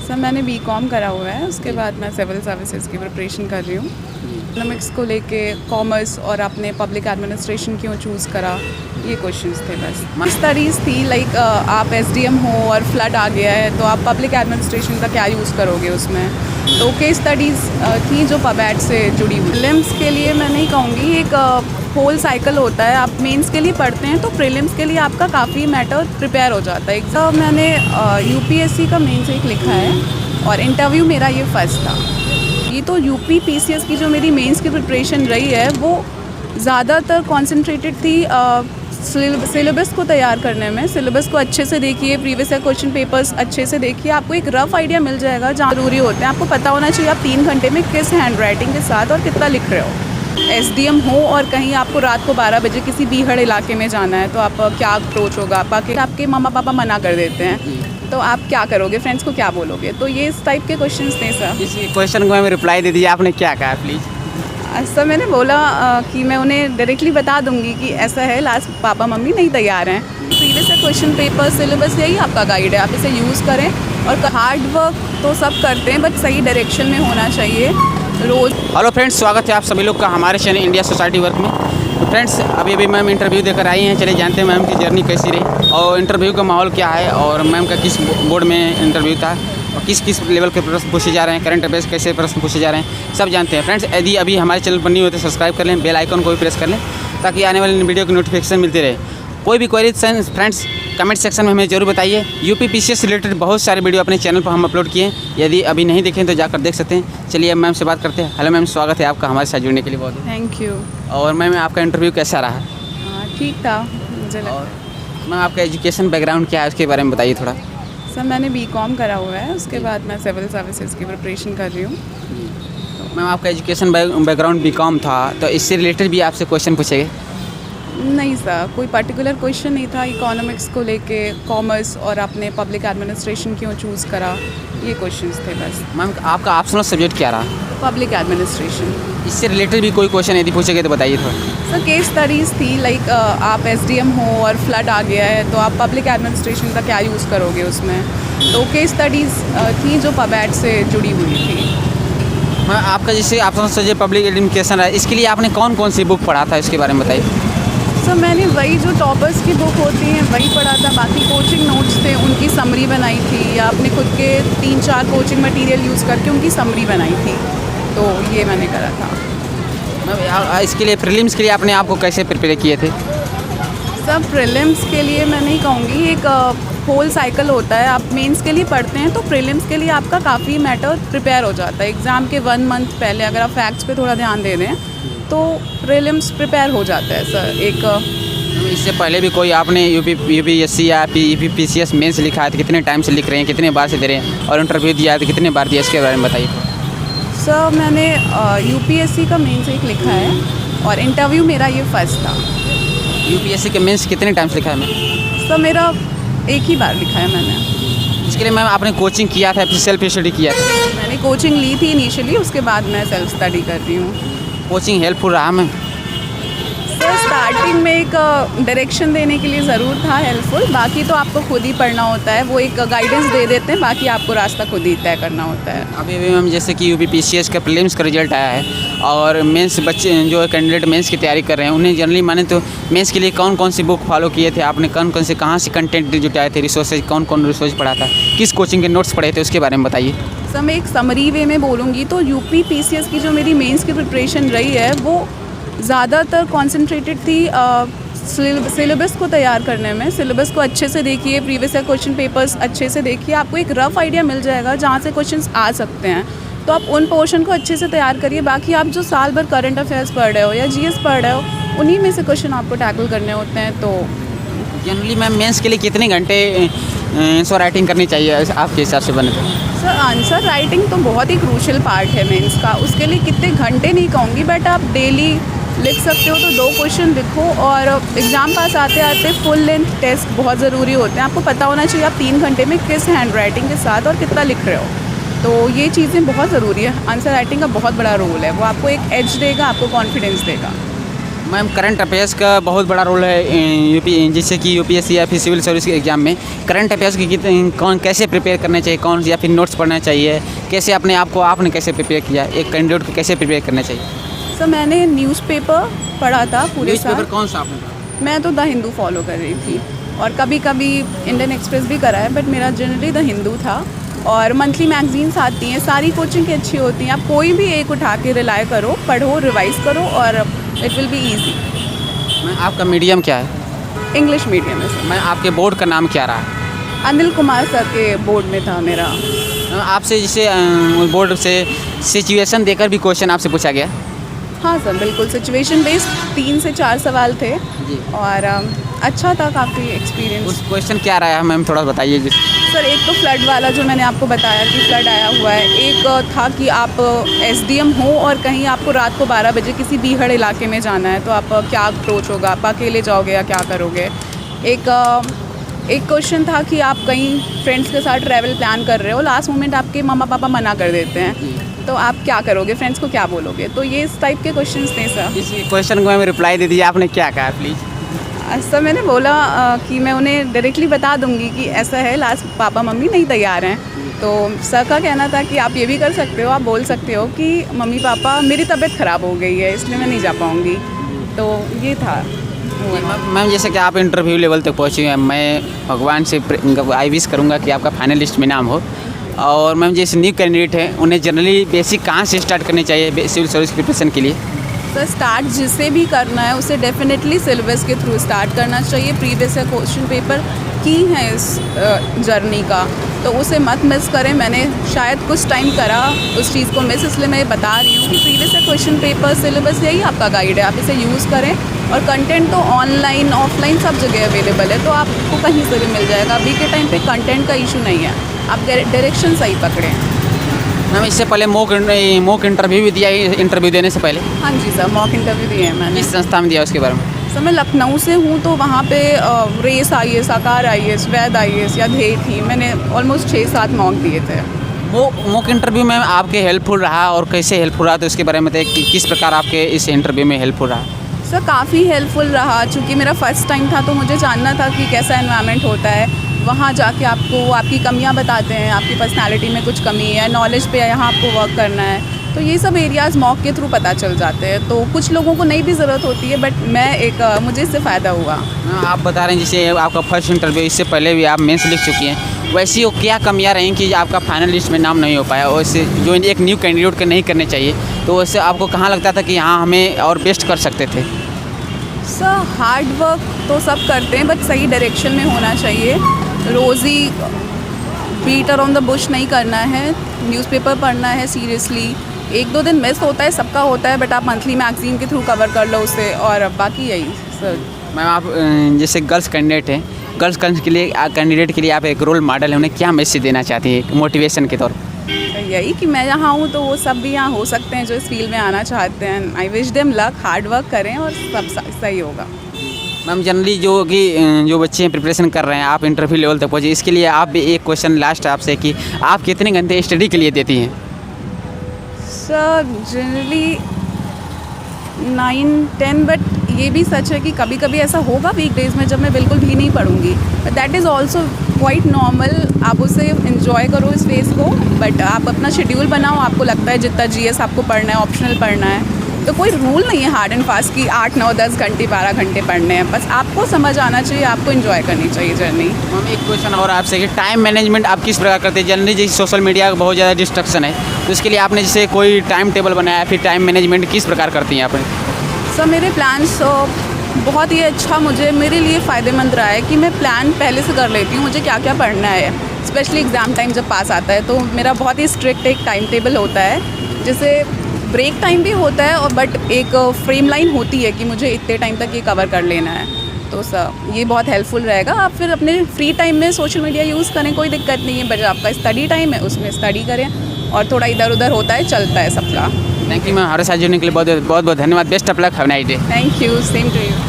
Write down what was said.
Sir मैंने BCom करा हुआ है, उसके बाद मैं सिविल सर्विसेज की प्रिपरेशन कर रही हूँ। इकोनॉमिक्स को लेके कॉमर्स और आपने पब्लिक एडमिनिस्ट्रेशन क्यों चूज़ करा, ये क्वेश्चंस थे बस। स्टडीज़ थी लाइक आप एसडीएम हो और फ्लड आ गया है तो आप पब्लिक एडमिनिस्ट्रेशन का क्या यूज़ करोगे उसमें, तो केस स्टडीज़ थी जो पबैट से जुड़ी हुई। प्रीलिम्स के लिए मैं नहीं कहूँगी, एक होल साइकिल होता है। आप मेंस के लिए पढ़ते हैं तो प्रीलिम्स के लिए आपका काफ़ी मैटर प्रिपेयर हो जाता है। एग्ज़ाम मैंने यूपीएससी का मेंस एक लिखा है और इंटरव्यू मेरा ये फर्स्ट था। ये तो यूपी पीसीएस की जो मेरी मेंस की प्रिपरेशन रही है वो ज़्यादातर कॉन्सेंट्रेटेड थी सिलेबस को तैयार करने में। सिलेबस को अच्छे से देखिए, प्रीवियस ईयर क्वेश्चन पेपर्स अच्छे से देखिए, आपको एक रफ आइडिया मिल जाएगा जहाँ ज़रूरी होते हैं। आपको पता होना चाहिए आप 3 घंटे में किस हैंड राइटिंग के साथ और कितना लिख रहे हो। एसडीएम हो और कहीं आपको रात को 12 बजे किसी बीहड़ इलाके में जाना है तो आप क्या अप्रोच होगा, आपके मामा पापा मना कर देते हैं तो आप क्या करोगे, फ्रेंड्स को क्या बोलोगे, तो ये इस टाइप के क्वेश्चंस थे सर। इसी क्वेश्चन को मैं रिप्लाई दे दीजिए, आपने क्या कहा प्लीज़। सर मैंने बोला कि मैं उन्हें डायरेक्टली बता दूंगी कि ऐसा है, लास्ट पापा मम्मी नहीं तैयार हैं। प्रीवियस क्वेश्चन पेपर सिलेबस यही आपका गाइड है, आप इसे यूज़ करें। और हार्ड वर्क तो सब करते हैं बट सही डायरेक्शन में होना चाहिए रोज़। हेलो फ्रेंड्स, स्वागत है आप सभी लोग का हमारे चैनल इंडिया सोसाइटी वर्क में। तो फ्रेंड्स अभी मैम इंटरव्यू देकर आई हैं, चलिए जानते हैं मैम की जर्नी कैसी रही और इंटरव्यू का माहौल क्या है और मैम का किस बोर्ड में इंटरव्यू था और किस किस लेवल के प्रश्न पूछे जा रहे हैं, करंट अफेयर्स कैसे प्रश्न पूछे जा रहे हैं, सब जानते हैं। फ्रेंड्स यदि अभी हमारे चैनल पर नहीं होते सब्सक्राइब कर लें, बेल आइकन को भी प्रेस कर लें ताकि आने वाली वीडियो की नोटिफिकेशन मिलती रहे। कोई भी क्वेरी फ्रेंड्स कमेंट सेक्शन में हमें जरूर बताइए। यूपी पीसीएस से रिलेटेड बहुत सारे वीडियो अपने चैनल पर हम अपलोड किए हैं, यदि अभी नहीं देखें तो जाकर देख सकते हैं। चलिए अब मैम से बात करते हैं। हेलो मैम, स्वागत है आपका हमारे साथ जुड़ने के लिए बहुत। Thank you. और मैम आपका इंटरव्यू कैसा रहा? ठीक था मुझे लगा। और मैम आपका एजुकेशन बैकग्राउंड क्या है उसके बारे में बताइए थोड़ा। सर मैंने बीकॉम करा हुआ है, उसके बाद मैं सिविल सर्विसेज की प्रिपरेशन कर रही हूँ। मैम आपका एजुकेशन बैकग्राउंड बीकॉम था तो इससे रिलेटेड भी आपसे क्वेश्चन पूछे गए? नहीं सर, कोई पर्टिकुलर क्वेश्चन नहीं था। इकोनॉमिक्स को लेके कॉमर्स और आपने पब्लिक एडमिनिस्ट्रेशन क्यों चूज़ करा, ये क्वेश्चंस थे बस। मैम आपका ऑप्शनल सब्जेक्ट क्या रहा? Public administration. इससे रिलेटेड भी कोई क्वेश्चन यदि पूछे गए तो बताइए थोड़ा। सर केस स्टडीज़ थी लाइक आप एसडीएम हो और फ्लड आ गया है तो आप पब्लिक एडमिनिस्ट्रेशन का क्या यूज़ करोगे उसमें, तो केस स्टडीज़ थी जो पबैट से जुड़ी हुई थी। मैम आपका जैसे ऑप्शनल सब्जेक्ट पब्लिक एडमिनिस्ट्रेशन है, इसके लिए आपने कौन कौन सी बुक पढ़ा था इसके बारे में बताइए। सर मैंने वही जो टॉपर्स की बुक होती हैं वही पढ़ा था, बाकी कोचिंग नोट्स थे उनकी समरी बनाई थी या अपने खुद के 3-4 कोचिंग मटेरियल यूज़ करके उनकी समरी बनाई थी, तो ये मैंने करा था। मैम इसके लिए प्रीलिम्स के लिए आपने आपको कैसे प्रिपेयर किए थे? सर प्रीलिम्स के लिए मैं नहीं कहूँगी, एक होल साइकिल होता है। आप मेंस के लिए पढ़ते हैं तो प्रीलिम्स के लिए आपका काफ़ी मैटर प्रिपेयर हो जाता है। एग्ज़ाम के 1 मंथ पहले अगर आप फैक्ट्स पे थोड़ा ध्यान दे दें तो प्रीलिम्स प्रिपेयर हो जाता है सर। एक इससे पहले भी कोई आपने यूपीएससी या पीसीएस मेंस लिखा है तो कितने टाइम से लिख रहे हैं, कितने बार से दे रहे हैं, और इंटरव्यू दिया है तो कितने बार दिया, इसके बारे में बताइए। सर मैंने यूपीएससी का मेंस एक लिखा है और इंटरव्यू मेरा ये फर्स्ट था। यूपीएससी के मेंस कितने टाइम से लिखा है मैम? सर मेरा एक ही बार लिखा है मैंने। इसके लिए मैम आपने कोचिंग किया था, सेल्फ स्टडी किया था? मैंने कोचिंग ली थी इनिशियली, उसके बाद मैं सेल्फ स्टडी कर रही हूँ। कोचिंग हेल्पफुल रहा मैम? सर स्टार्टिंग में एक डायरेक्शन देने के लिए ज़रूर था हेल्पफुल, बाकी तो आपको खुद ही पढ़ना होता है। वो एक गाइडेंस दे देते हैं, बाकी आपको रास्ता खुद ही तय करना होता है। अभी भी मैम जैसे कि यूपी पीसीएस का प्रीलिम्स का रिजल्ट आया है और मेंस बच्चे जो कैंडिडेट मेंस की तैयारी कर रहे हैं उन्हें जनरली माने तो मेंस के लिए कौन कौन सी बुक फॉलो किए थे आपने, कौन कौन से कहाँ से कंटेंट जुटाए थे, रिसोर्सेज कौन कौन रिसोर्स पढ़ा था, किस कोचिंग के नोट्स पढ़े थे, उसके बारे में बताइए। सर मैं एक समरी वे में बोलूँगी तो यूपी पीसीएस की जो मेरी मेंस की प्रिपरेशन रही है वो ज़्यादातर कॉन्सेंट्रेटेड थी सिलेबस को तैयार करने में। सिलेबस को अच्छे से देखिए, प्रीवियस ईयर क्वेश्चन पेपर्स अच्छे से देखिए, आपको एक रफ आइडिया मिल जाएगा जहाँ से क्वेश्चंस आ सकते हैं, तो आप उन पोर्शन को अच्छे से तैयार करिए। बाकी आप जो साल भर करंट अफेयर्स पढ़ रहे हो या जीएस पढ़ रहे हो उन्हीं में से क्वेश्चन आपको टैकल करने होते हैं। तो जनरली मैम मेंस के लिए कितने घंटे आंसर राइटिंग करनी चाहिए आपके हिसाब से बने? सर आंसर राइटिंग तो बहुत ही क्रूशियल पार्ट है मेंस का, उसके लिए कितने घंटे नहीं कहूँगी बट आप डेली लिख सकते हो तो 2 क्वेश्चन लिखो। और एग्ज़ाम पास आते आते फुल लेंथ टेस्ट बहुत ज़रूरी होते हैं। आपको पता होना चाहिए आप 3 घंटे में किस हैंड राइटिंग के साथ और कितना लिख रहे हो, तो ये चीज़ें बहुत ज़रूरी है। आंसर राइटिंग का बहुत बड़ा रोल है, वो आपको एक एज देगा, आपको कॉन्फिडेंस देगा। मैम करंट अफेयर्स का बहुत बड़ा रोल है जैसे कि यूपीएससी या फिर सिविल सर्विस के एग्जाम में करंट अफेयर्स की कौन कैसे प्रिपेयर करना चाहिए, कौन या फिर नोट्स पढ़ना चाहिए, कैसे अपने आप को आपने कैसे प्रिपेयर किया, एक कैंडिडेट को कैसे प्रिपेयर करना चाहिए? सर मैंने न्यूज़पेपर पढ़ा था पूरे न्यूज़पेपर साल। कौन सा आपने पढ़ा? मैं तो द हिंदू फॉलो कर रही थी और कभी कभी इंडियन एक्सप्रेस भी करा है, बट मेरा जनरली द हिंदू था। और मंथली मैगजीन्स आती हैं, सारी कोचिंग की अच्छी होती हैं, आप कोई भी एक उठा के रिलाय करो, पढ़ो, रिवाइज करो और इट विल बी ईजी। मैं आपका मीडियम क्या है? इंग्लिश मीडियम है सर। मैं आपके बोर्ड का नाम क्या रहा है? अनिल कुमार सर के बोर्ड में था मेरा। आपसे जैसे बोर्ड से सिचुएशन देकर भी क्वेश्चन आपसे पूछा गया? हाँ सर बिल्कुल, सिचुएशन बेस्ड 3 से 4 सवाल थे जी। और अच्छा था काफ़ी एक्सपीरियंस। उस क्वेश्चन क्या रहा है मैम, थोड़ा बताइए जी। सर एक तो फ्लड वाला जो मैंने आपको बताया कि फ्लड आया हुआ है, एक था कि आप एसडीएम हो और कहीं आपको रात को 12 बजे किसी बीहड़ इलाके में जाना है, तो आप क्या अप्रोच होगा, आप अकेले जाओगे या क्या करोगे। एक क्वेश्चन था कि आप कहीं फ्रेंड्स के साथ ट्रैवल प्लान कर रहे हो, लास्ट मोमेंट आपके मम्मा पापा मना कर देते हैं, तो आप क्या करोगे, फ्रेंड्स को क्या बोलोगे। तो ये इस टाइप के क्वेश्चंस थे सर। इस क्वेश्चन को मैम रिप्लाई दे दीजिए, आपने क्या कहा प्लीज़? सर मैंने बोला कि मैं उन्हें डायरेक्टली बता दूंगी कि ऐसा है, लास्ट पापा मम्मी नहीं तैयार हैं। तो सर का कहना था कि आप ये भी कर सकते हो, आप बोल सकते हो कि मम्मी पापा मेरी तबीयत ख़राब हो गई है इसलिए मैं नहीं जा पाऊँगी। तो ये था। मैम जैसे कि आप इंटरव्यू लेवल तक पहुँची हैं, मैं भगवान से आई विश करूँगा कि आपका फाइनल लिस्ट में नाम हो। और मैम जैसे न्यू कैंडिडेट हैं उन्हें जनरली बेसिक कहाँ से स्टार्ट करनी चाहिए सिविल सर्विस प्रिपरेशन के लिए? सर स्टार्ट जिसे भी करना है उसे डेफिनेटली सिलेबस के थ्रू स्टार्ट करना चाहिए। प्रीवियस क्वेश्चन पेपर की है इस जर्नी का, तो उसे मत मिस करें। मैंने शायद कुछ टाइम करा उस चीज़ को मिस, इसलिए मैं बता रही हूँ कि प्रीवियस क्वेश्चन पेपर सिलेबस यही आपका गाइड है, आप इसे यूज़ करें। और कंटेंट तो ऑनलाइन ऑफलाइन सब जगह अवेलेबल है, तो आपको कहीं से भी मिल जाएगा। अभी के टाइम पे कंटेंट का इशू नहीं है, आप डायरेक्शन सही पकड़ें। मैम इससे पहले मॉक इंटरव्यू भी दिया इंटरव्यू देने से पहले? हाँ जी सर, मॉक इंटरव्यू दिए हैं मैंने। किस संस्था में दिया उसके बारे में? सर मैं लखनऊ से हूँ, तो वहाँ पे रेस IAS, आकार IAS, वैद IAS या ध्येय थी, मैंने ऑलमोस्ट 6-7 मॉक दिए थे। वो मॉक इंटरव्यू में आपके हेल्पफुल रहा और कैसे हेल्पफुल रहा, तो उसके बारे में बताइए कि किस प्रकार आपके इस इंटरव्यू में हेल्पफुल रहा? सर काफ़ी हेल्पफुल रहा, चूँकि मेरा फर्स्ट टाइम था तो मुझे जानना था कि कैसा एनवायरनमेंट होता है। वहाँ जाके आपको आपकी कमियाँ बताते हैं, आपकी पर्सनालिटी में कुछ कमी है, नॉलेज पे यहाँ आपको वर्क करना है, तो ये सब एरियाज़ मॉक के थ्रू पता चल जाते हैं। तो कुछ लोगों को नहीं भी ज़रूरत होती है, बट मुझे इससे फ़ायदा हुआ। आप बता रहे हैं जैसे आपका फर्स्ट इंटरव्यू, इससे पहले भी आप मेंस लिख चुकी हैं, वैसी वो क्या कमियाँ रहीं कि आपका फाइनल लिस्ट में नाम नहीं हो पाया, और इससे जो एक न्यू कैंडिडेट के नहीं करने चाहिए, तो वैसे आपको कहाँ लगता था कि यहाँ हमें और बेस्ट कर सकते थे? सर हार्ड वर्क तो सब करते हैं, बट सही डायरेक्शन में होना चाहिए। रोज़ ही बीट अराउंड द बुश नहीं करना है, न्यूज़पेपर पढ़ना है सीरियसली। 1-2 दिन मिस होता है, सबका होता है, बट आप मंथली मैगजीन के थ्रू कवर कर लो उसे, और बाकी यही सर। मैम आप जैसे गर्ल्स कैंडिडेट हैं, गर्ल्स कैंडिडेट के लिए आप एक रोल मॉडल है, उन्हें क्या मैसेज देना चाहती हैं मोटिवेशन के तौर पर? यही कि मैं यहाँ हूँ तो वो सब भी यहाँ हो सकते हैं जो इस फील्ड में आना चाहते हैं। I wish them luck, hard work करें और सब सही होगा। मैम जनरली जो बच्चे हैं प्रिपरेशन कर रहे हैं, आप इंटरव्यू लेवल तक पहुँचे, इसके लिए आप भी एक क्वेश्चन लास्ट आपसे कि आप कितने घंटे स्टडी के लिए देती हैं? सर जनरली 9-10, बट ये भी सच है कि कभी कभी ऐसा होगा वीकडेज में जब मैं बिल्कुल भी नहीं पढ़ूंगी, but that is also quite normal. आप उसे इंजॉय करो इस फेज़ को, बट आप अपना शेड्यूल बनाओ। आपको लगता है जितना GS आपको पढ़ना है, ऑप्शनल पढ़ना है, तो कोई रूल नहीं है हार्ड एंड फास्ट कि 8, 9, 10 घंटे 12 घंटे पढ़ने हैं। बस आपको समझ आना चाहिए, आपको एंजॉय करनी चाहिए जर्नी। मैम एक क्वेश्चन और आपसे कि टाइम मैनेजमेंट आप किस प्रकार करते हैं? जनरली जैसे सोशल मीडिया का बहुत ज़्यादा डिस्ट्रक्शन है, तो इसके लिए आपने जैसे कोई टाइम टेबल बनाया, फिर टाइम मैनेजमेंट किस प्रकार करती हैं आप? सर मेरे प्लान्स बहुत ही अच्छा मेरे लिए फ़ायदेमंद रहा है कि मैं प्लान पहले से कर लेती हूँ मुझे क्या क्या पढ़ना है। स्पेशली एग्ज़ाम टाइम जब पास आता है तो मेरा बहुत ही स्ट्रिक्ट एक टाइम टेबल होता है, जैसे ब्रेक टाइम भी होता है, और बट एक फ्रेम लाइन होती है कि मुझे इतने टाइम तक ये कवर कर लेना है। तो सर ये बहुत हेल्पफुल रहेगा। आप फिर अपने फ्री टाइम में सोशल मीडिया यूज़ करें, कोई दिक्कत नहीं है, बट आपका स्टडी टाइम है उसमें स्टडी करें, और थोड़ा इधर उधर होता है, चलता है सबका। थैंक यू मैम, हमारे साथ जुड़ने के लिए बहुत बहुत धन्यवाद। Best of luck, have a nice day. Thank you, same to you.